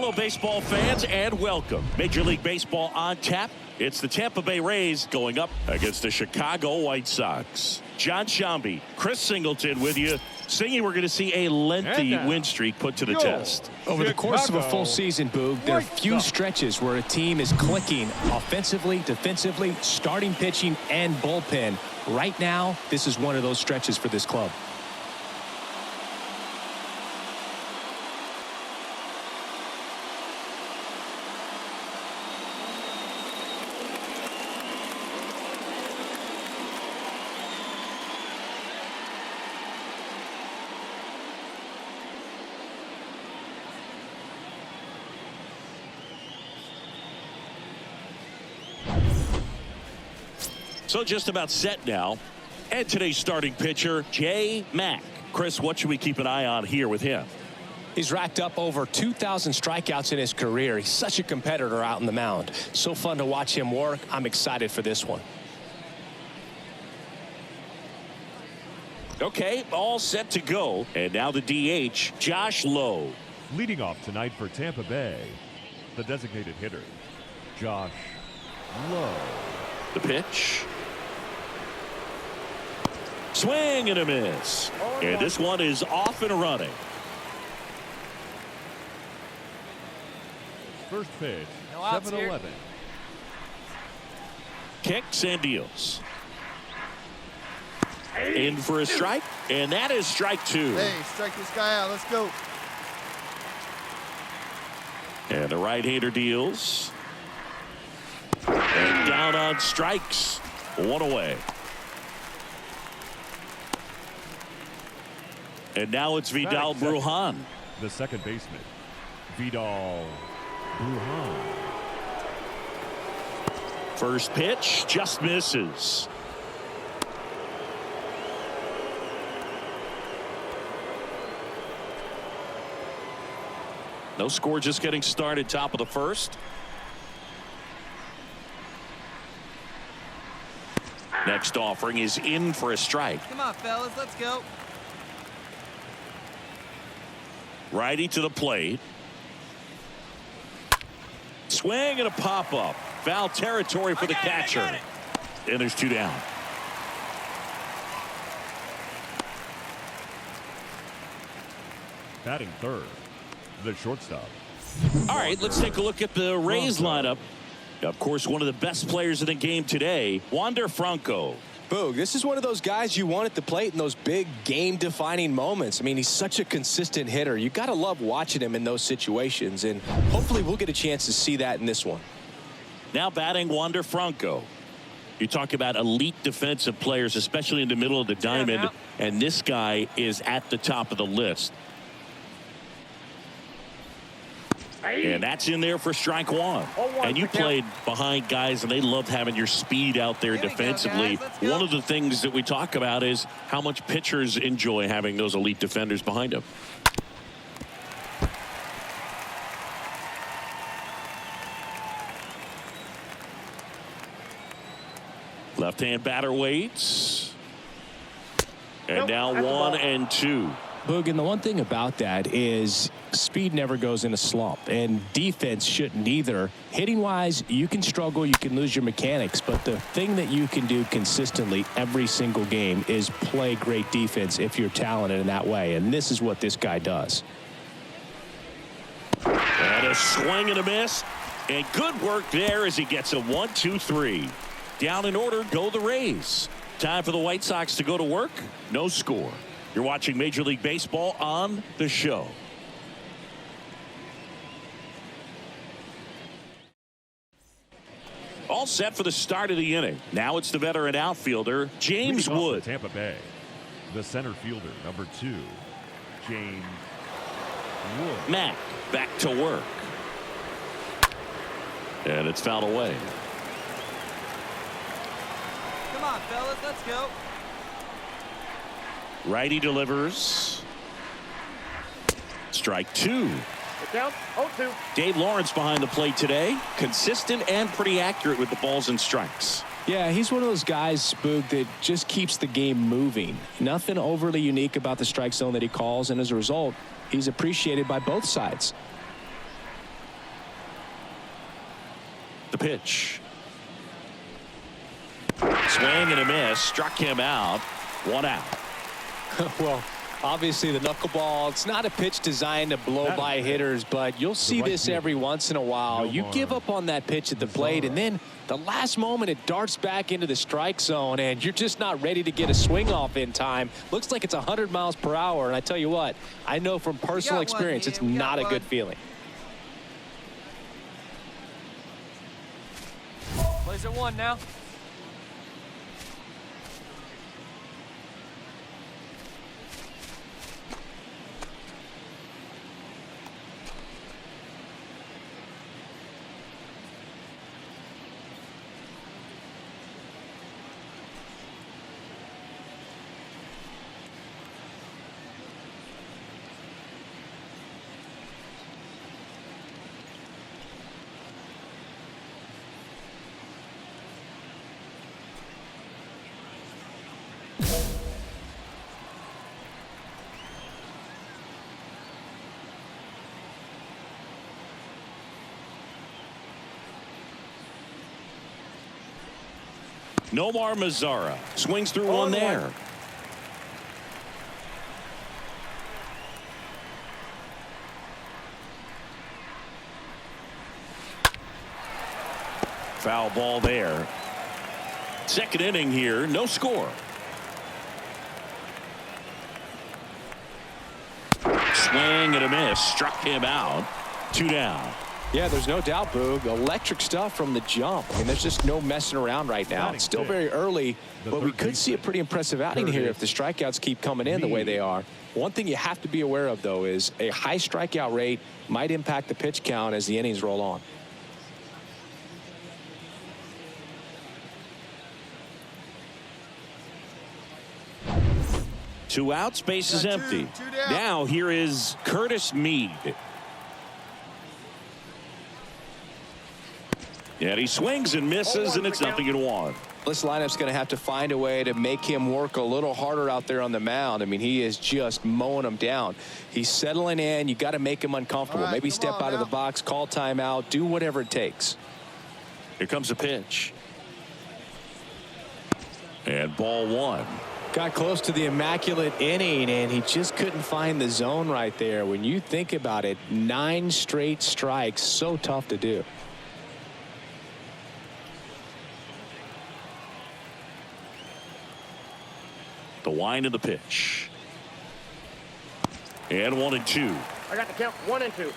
Hello, baseball fans, and welcome. Major League Baseball on tap. It's the Tampa Bay Rays going up against the Chicago White Sox. John Shambi, Chris Singleton with you. Singing, we're going to see a lengthy win streak put to the test. Over the course of a full season, Boog, there are few stretches where a team is clicking offensively, defensively, starting pitching, and bullpen. Right now, this is one of those stretches for this club. So just about set now. And today's starting pitcher, J. Mack. Chris, what should we keep an eye on here with him? He's racked up over 2,000 strikeouts in his career. He's such a competitor out on the mound. So fun to watch him work. I'm excited for this one. Okay, all set to go. And now the DH, Josh Lowe. Leading off tonight for Tampa Bay, the designated hitter, Josh Lowe. The pitch. Swing and a miss. And this one is off and running. First pitch, 7-11. Kicks and deals. In for a strike, and that is strike two. Hey, strike this guy out. Let's go. And the right-hander deals. And down on strikes. One away. And now it's Vidal Brujan. The second baseman, Vidal Brujan. First pitch just misses. No score, just getting started, top of the first. Next offering is in for a strike. Come on, fellas, let's go. Righty to the plate. Swing and a pop-up. Foul territory for the catcher. And there's two down. Batting third, the shortstop. All right, let's take a look at the Rays lineup. Of course, one of the best players in the game today, Wander Franco. Boog, this is one of those guys you want at the plate in those big game-defining moments. I mean, he's such a consistent hitter. You got to love watching him in those situations, and hopefully we'll get a chance to see that in this one. Now batting Wander Franco. You talk about elite defensive players, especially in the middle of the diamond, and this guy is at the top of the list. And that's in there for strike one. And you played behind guys, and they loved having your speed out there defensively. One of the things that we talk about is how much pitchers enjoy having those elite defenders behind them. Left-hand batter waits. And now 1-2. Boog, and the one thing about that is speed never goes in a slump, and defense shouldn't either. Hitting wise, you can struggle, you can lose your mechanics, but the thing that you can do consistently every single game is play great defense if you're talented in that way, and this is what this guy does. And a swing and a miss, and good work there as he gets a 1-2-3. Down in order go the Rays. Time for the White Sox to go to work. No score. You're watching Major League Baseball on the show. All set for the start of the inning. Now it's the veteran outfielder, James Wood. Tampa Bay, the center fielder, number 2, James Wood. Mack back to work. And it's fouled away. Come on, fellas, let's go. Righty delivers. Strike two. Down 0-2. Dave Lawrence behind the plate today. Consistent and pretty accurate with the balls and strikes. Yeah, he's one of those guys, Boog, that just keeps the game moving. Nothing overly unique about the strike zone that he calls, and as a result, he's appreciated by both sides. The pitch. Swing and a miss. Struck him out. 1 out. Well, obviously the knuckleball, it's not a pitch designed to blow by hitters, but you'll see this every once in a while. You give up on that pitch at the plate, and then the last moment it darts back into the strike zone, and you're just not ready to get a swing off in time. Looks like it's 100 miles per hour, and I tell you what, I know from personal experience it's not a good feeling. Plays at 1 now. Nomar Mazara swings through one there. Foul ball there. Second inning here, no score. Swing and a miss, struck him out. 2 down. Yeah, there's no doubt, Boog. Electric stuff from the jump. I mean, there's just no messing around right now. It's still very early, but we could see a pretty impressive outing here if the strikeouts keep coming in the way they are. One thing you have to be aware of, though, is a high strikeout rate might impact the pitch count as the innings roll on. Two outs, base is empty. Now here is Curtis Mead. And he swings and misses, and it's 0-1. This lineup's going to have to find a way to make him work a little harder out there on the mound. I mean, he is just mowing them down. He's settling in. You got to make him uncomfortable. Right, maybe step out of the box, call timeout, do whatever it takes. Here comes a pitch. And ball 1. Got close to the immaculate inning, and he just couldn't find the zone right there. When you think about it, 9 straight strikes, so tough to do. The wind of the pitch. And 1-2. I got the count 1 and 2.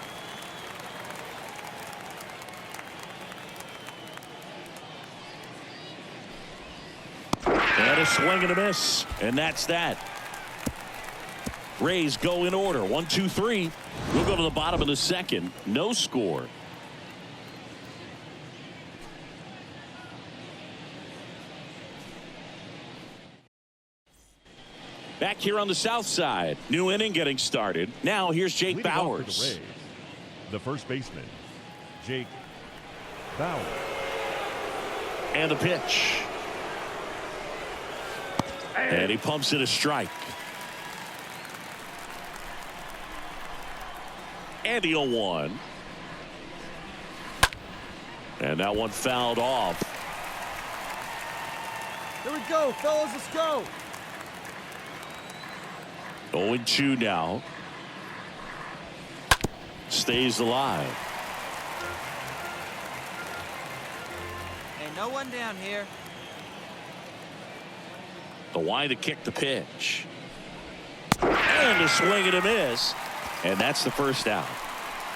And a swing and a miss. And that's that. Rays go in order. 1, 2, 3. We'll go to the bottom of the second. No score. Back here on the south side. New inning getting started. Now here's Jake Leading off for Bowers. the Rays, the first baseman, Jake Bowers. And the pitch. And he pumps it a strike. And the 0-1. And that one fouled off. Here we go, fellas. Let's go. 0-2 now. Stays alive. Ain't no one down here. The wind to kick the pitch. And a swing and a miss. And that's the first out.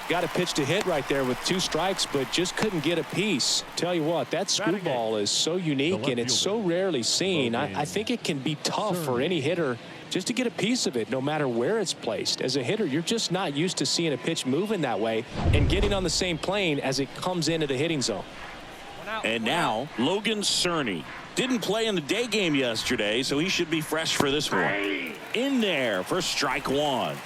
Got a pitch to hit right there with 2 strikes, but just couldn't get a piece. Tell you what, that screwball is so unique and it's so rarely seen. I think it can be tough for any hitter just to get a piece of it, no matter where it's placed. As a hitter, you're just not used to seeing a pitch moving that way and getting on the same plane as it comes into the hitting zone. And now Logan Cerny didn't play in the day game yesterday, so he should be fresh for this one. In there for strike 1.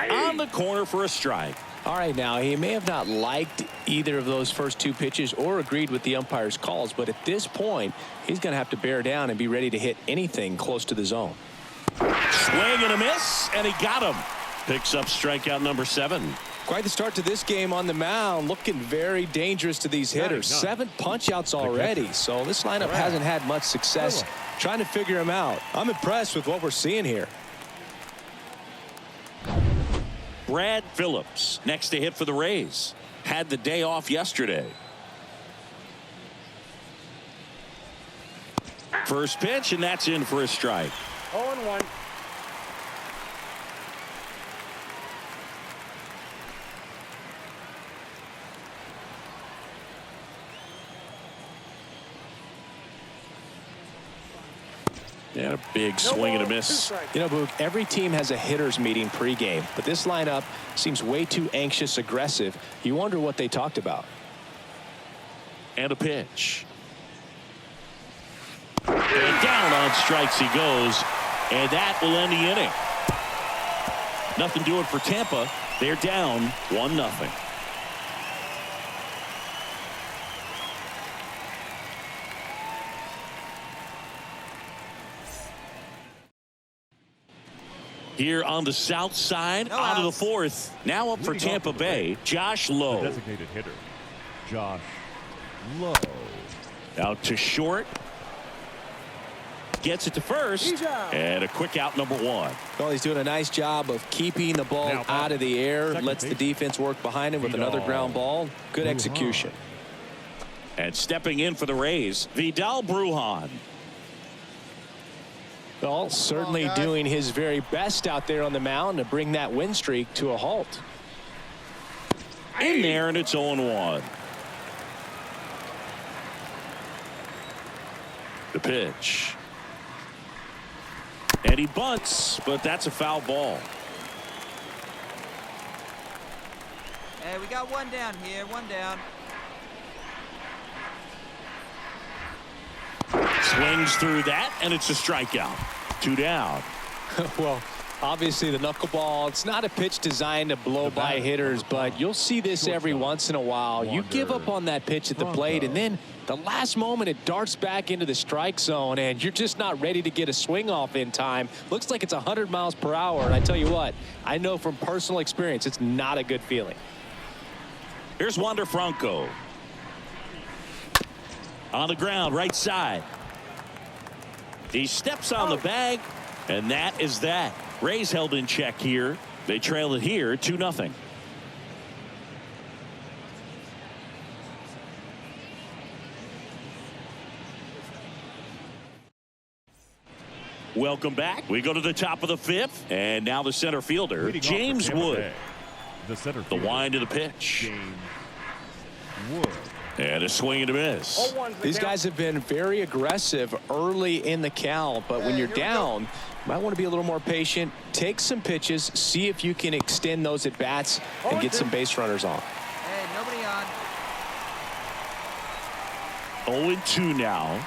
On the corner for a strike. All right, now, he may have not liked either of those first two pitches or agreed with the umpire's calls, but at this point, he's going to have to bear down and be ready to hit anything close to the zone. Swing and a miss, and he got him. Picks up strikeout number 7. Quite the start to this game on the mound, looking very dangerous to these hitters. 7 punch-outs already, so this lineup hasn't had much success trying to figure him out. I'm impressed with what we're seeing here. Brad Phillips next to hit for the Rays. Had the day off yesterday. First pitch, and that's in for a strike. 0-1. And a big swing and a miss. You know, Boog, every team has a hitters meeting pregame, but this lineup seems way too anxious, aggressive. You wonder what they talked about. And a pitch. And down on strikes he goes, and that will end the inning. Nothing doing for Tampa. They're down 1-0. Here on the south side, out of the fourth. Now up for Tampa Bay, Josh Lowe. Designated hitter, Josh Lowe. Out to short. Gets it to first. And a quick out, number 1. Well, he's doing a nice job of keeping the ball out of the air. Lets the defense work behind him with another ground ball. Good execution. And stepping in for the Rays, Vidal Brujan. Well, certainly doing his very best out there on the mound to bring that win streak to a halt. In there, and it's 0-1. The pitch. And he bunts, but that's a foul ball. Hey, we got one down here, one down. Swings through that, and it's a strikeout. 2 down. Well, obviously the knuckleball, it's not a pitch designed to blow by hitters, but you'll see this every once in a while. You give up on that pitch at the plate, and then the last moment it darts back into the strike zone, and you're just not ready to get a swing off in time. Looks like it's 100 miles per hour, and I tell you what, I know from personal experience it's not a good feeling. Here's Wander Franco. On the ground, right side. He steps on the bag, and that is that. Rays held in check here. They trail it here 2-0. Welcome back. We go to the top of the 5th, and now the center fielder, James Wood. The center The wind of the pitch. James Wood. And a swing and a miss. These guys have been very aggressive early in the count, but when you're down, you might want to be a little more patient. Take some pitches, see if you can extend those at bats and get some base runners on. Hey, nobody on. 0-2 now.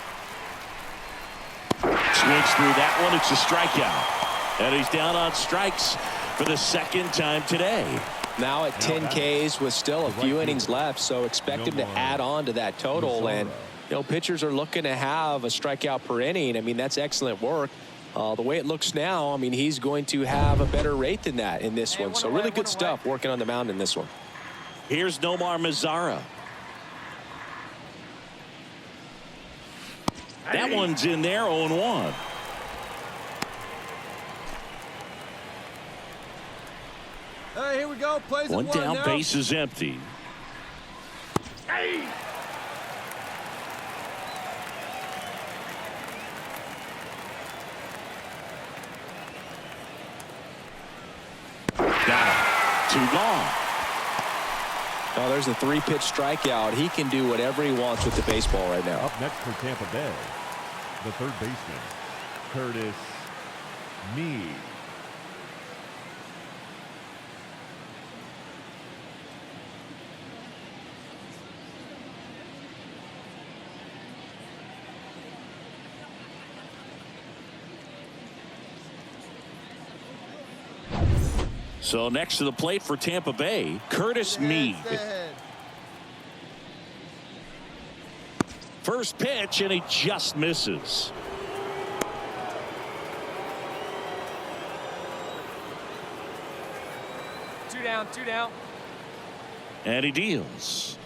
Swings through that one. It's a strikeout. And he's down on strikes for the second time today. Now at 10 Ks with still a few innings left, so expect him to add on to that total. And, you know, pitchers are looking to have a strikeout per inning. I mean, that's excellent work. The way it looks now, I mean, he's going to have a better rate than that in this one. So really good stuff working on the mound in this one. Here's Nomar Mazara. That one's in there, 0-1. Hey, here we go. Plays One down, now. base is empty. Got it. 2 gone. Oh, there's a 3-pitch strikeout. He can do whatever he wants with the baseball right now. Up next for Tampa Bay, the third baseman, Curtis Mead. So next to the plate for Tampa Bay, Curtis Mead. First pitch, and he just misses. Two down, two down. And he deals.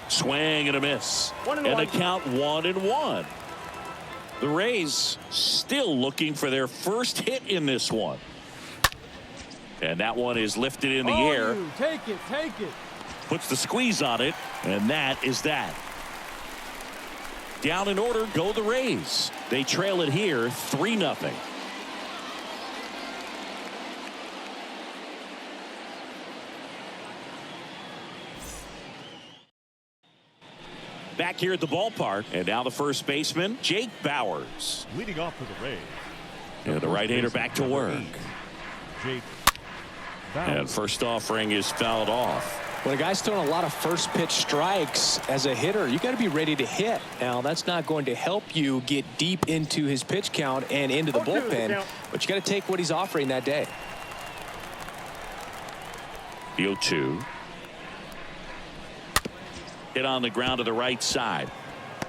Swing and a miss. And a count 1-1. The Rays still looking for their first hit in this one. And that one is lifted in the air. Take it, take it. Puts the squeeze on it, and that is that. Down in order go the Rays. They trail it here 3-0. Back here at the ballpark, and now the first baseman, Jake Bauers. Leading off for the Rays. And the right-hander back to work. Jake And Bauers. first offering is fouled off. When a guy's throwing a lot of first pitch strikes as a hitter, you got to be ready to hit. Now, that's not going to help you get deep into his pitch count and into the bullpen, but you got to take what he's offering that day. The 0-2. Hit on the ground to the right side.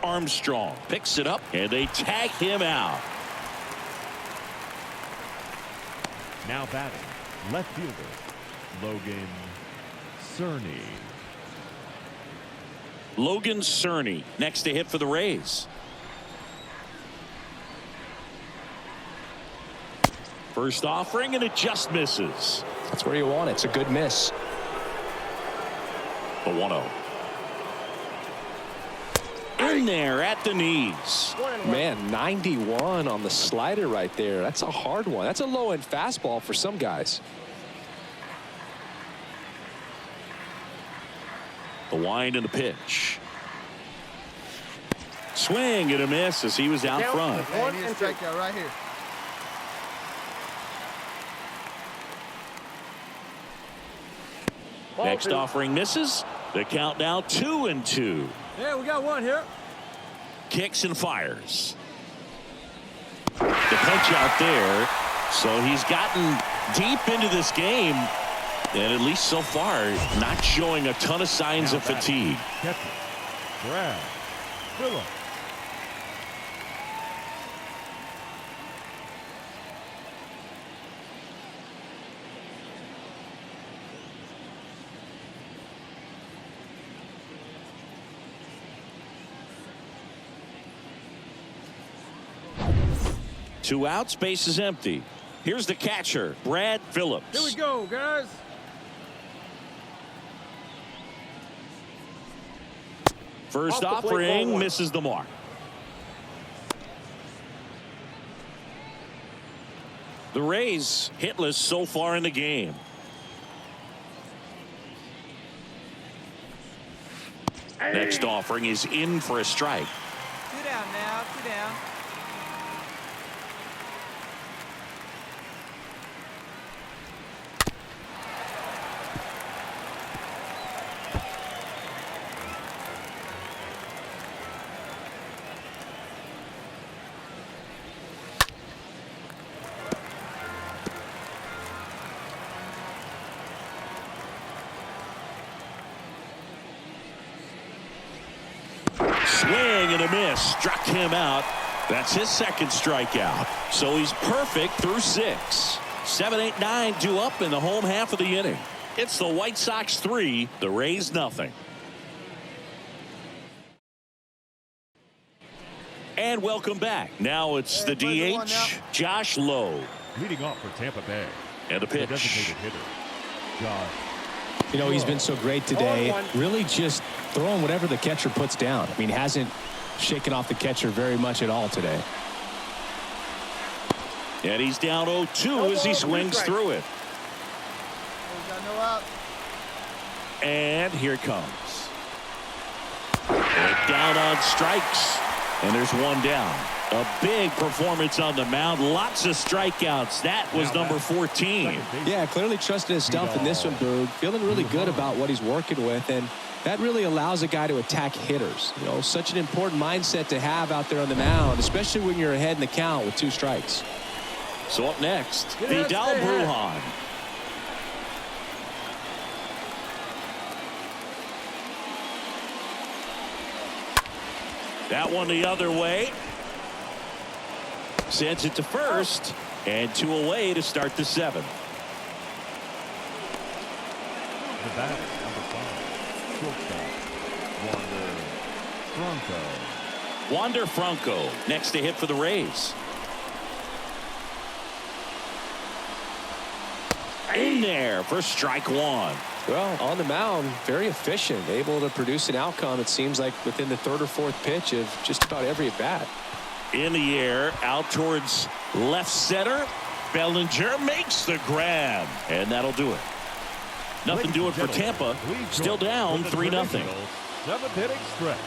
Armstrong picks it up, and they tag him out. Now batting, left fielder, Logan Cerny. Logan Cerny next to hit for the Rays. First offering, and it just misses. That's where you want it. It's a good miss. The 1-0. In there at the knees. Man, 91 on the slider right there. That's a hard one. That's a low-end fastball for some guys. The wind and the pitch. Swing and a miss as he was out front. One and two. Strikeout right here. Next offering misses. The count now 2-2. Yeah, we got one here. Kicks and fires. The punch out there. So he's gotten deep into this game, and at least so far not showing a ton of signs of fatigue. Catcher, Brad Phillips. Two outs, base is empty. Here's the catcher, Brad Phillips. Here we go, guys. First Off the plate, offering ball one. misses the mark. The Rays hitless so far in the game. Next offering is in for a strike. Two down now, two down. Swing and a miss. Struck him out. That's his second strikeout. So he's perfect through 6. 7, 8, 9 due up in the home half of the inning. It's the White Sox 3, the Rays nothing. And welcome back. Now it's the DH, Josh Lowe. Leading off for Tampa Bay. And a The pitch. designated hitter, Josh. You know, he's been so great today. Really just throwing whatever the catcher puts down. I mean, hasn't shaken off the catcher very much at all today. And he's down 0-2 as he swings through it. We got no out. And here it comes. And down on strikes. And there's one down. A big performance on the mound. Lots of strikeouts. That was number 14. Yeah, clearly trusting his stuff in this one, Boog. Feeling really good about what he's working with, and that really allows a guy to attack hitters. You know, such an important mindset to have out there on the mound, especially when you're ahead in the count with 2 strikes. So up next, Yeah, Vidal stay ahead. Brujan. That one the other way. Sends it to first. And 2 away to start the 7th. The batter, number 5, shortstop, Wander Franco. Wander Franco next to hit for the Rays. In there for strike 1. Well, on the mound, very efficient, able to produce an outcome, it seems like, within the 3rd or 4th pitch of just about every at bat. In the air, out towards left center. Bellinger makes the grab, and that'll do it. Nothing doing for Tampa. Still down 3-0. 7th inning stretch.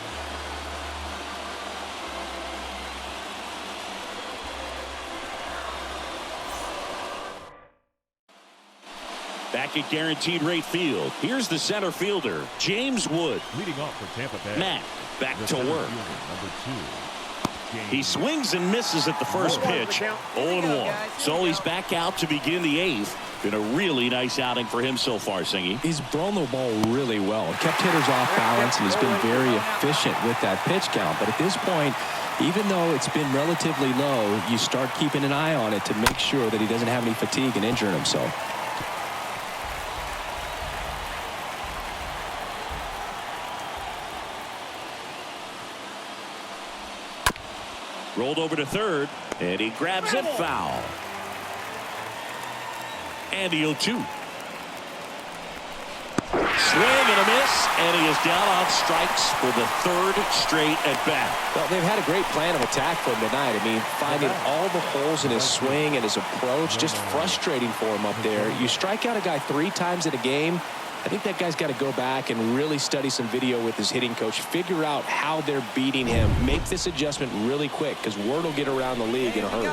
Back at Guaranteed Rate Field. Here's the center fielder, James Wood. Leading off for Tampa Bay. Matt back the to center work. fielder, number 2. He swings and misses at the first pitch. 0-1. So he's back out to begin the 8th. Been a really nice outing for him so far, Singy. He's thrown the ball really well. Kept hitters off balance, and he's been very efficient with that pitch count. But at this point, even though it's been relatively low, you start keeping an eye on it to make sure that he doesn't have any fatigue and injuring himself. Rolled over to third, and he grabs it foul. And the 0-2. Swing and a miss, and he is down on strikes for the 3rd straight at bat. Well, they've had a great plan of attack for him tonight. I mean, finding all the holes in his swing and his approach, just frustrating for him up there. You strike out a guy 3 times in a game, I think that guy's got to go back and really study some video with his hitting coach, figure out how they're beating him, make this adjustment really quick, because word will get around the league in a hurry.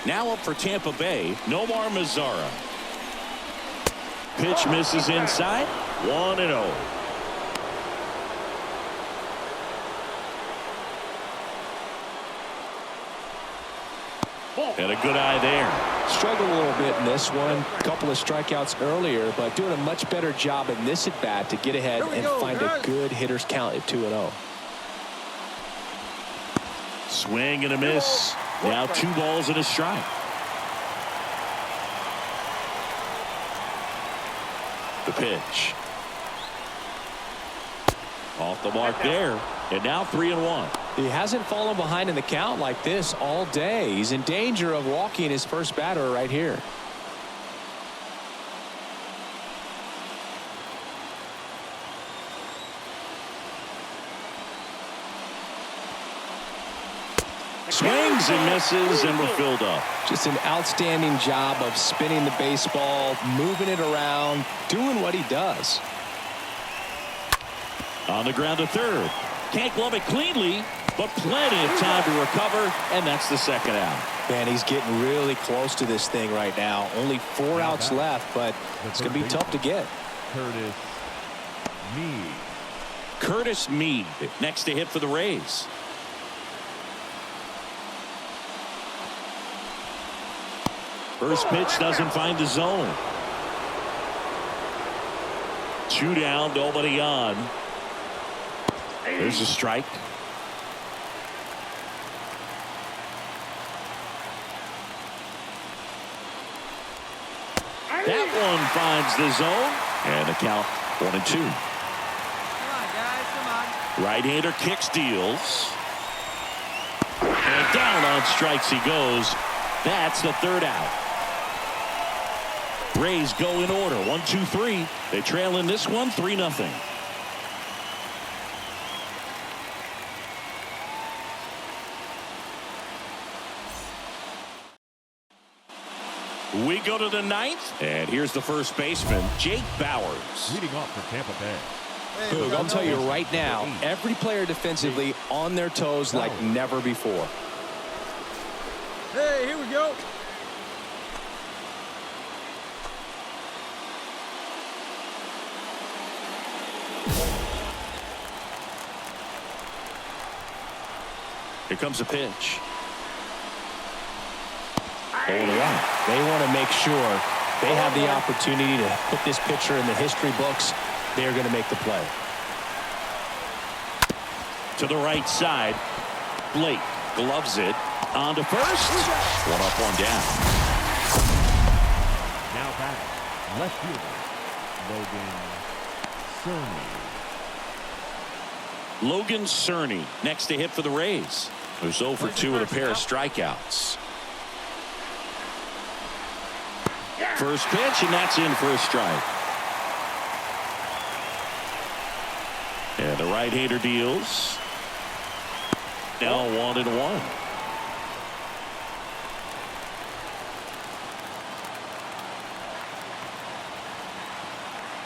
Now up for Tampa Bay, Nomar Mazara. Pitch misses inside, 1-0. And a good eye there. Struggled a little bit in this one. A couple of strikeouts earlier, but doing a much better job in this at bat to get ahead and find a good hitter's count at 2-0. Swing and a miss. Now 2 balls and a strike. The pitch. Off the mark there. And now 3-1. He hasn't fallen behind in the count like this all day. He's in danger of walking his first batter right here. Swings and misses, and we're filled up. Just an outstanding job of spinning the baseball, moving it around, doing what he does. On the ground to third. Can't glove it cleanly, but plenty of time to recover, and that's the 2nd out. Man, he's getting really close to this thing right now. Only 4 outs left, but it's going to be tough to get. Curtis Mead next to hit for the Rays. First pitch doesn't find the zone. 2 down, nobody on. There's a strike. That one finds the zone, and the count 1-2. Come on, guys, come on. Right-hander kicks, deals. And down on strikes he goes. That's the 3rd out. Rays go in order. 1, 2, 3. They trail in this one 3-0. We go to the 9th, and here's the first baseman, Jake Bowers. Leading off for Tampa Bay. Boog, I'll tell you right now, every player defensively on their toes like never before. Hey, here we go. Here comes a pitch. 0-1. They want to make sure they have the opportunity to put this pitcher in the history books. They're going to make the play. To the right side. Blake gloves it. On to first. One up, one down. Now back, left fielder, Logan Cerny. Logan Cerny next to hit for the Rays, who's 0 for 2 with a pair of strikeouts. First pitch, and that's in for a strike. And the right-hander deals. Now 1-1.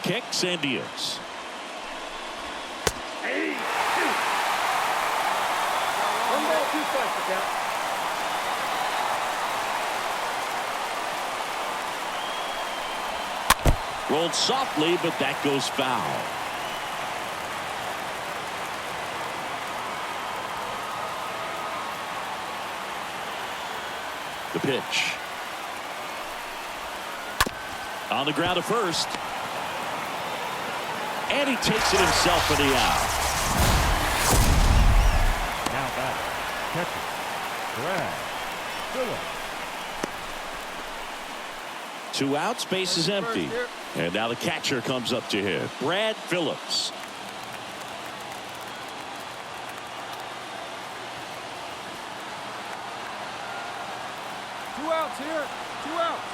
Kicks and deals. One ball, 2 strikes, the count. Rolled softly, but that goes foul. The pitch. On the ground to first. And he takes it himself for the out. Now back, catcher, Brad Phillips. 2 outs, base is empty. And now the catcher comes up to hit. Brad Phillips. Two outs here. 2 outs.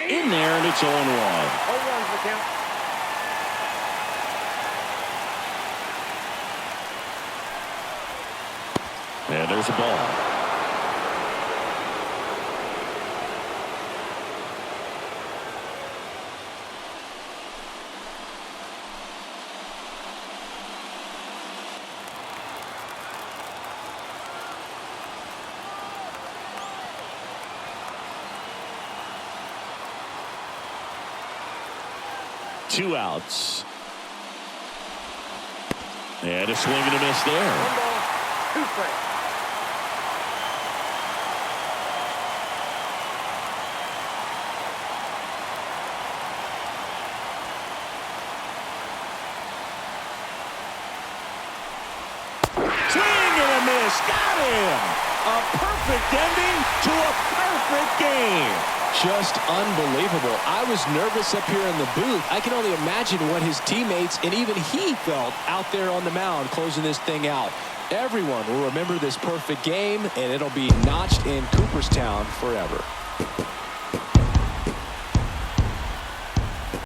In there, and it's 0-1. 0-1's the count. And there's a ball. Two outs. And a swing and a miss there. 1 ball, 2 strikes. Swing and a miss. Got him. A perfect ending to a perfect game. Just unbelievable. I was nervous up here in the booth. I can only imagine what his teammates and even he felt out there on the mound closing this thing out. Everyone will remember this perfect game, and it'll be notched in Cooperstown forever.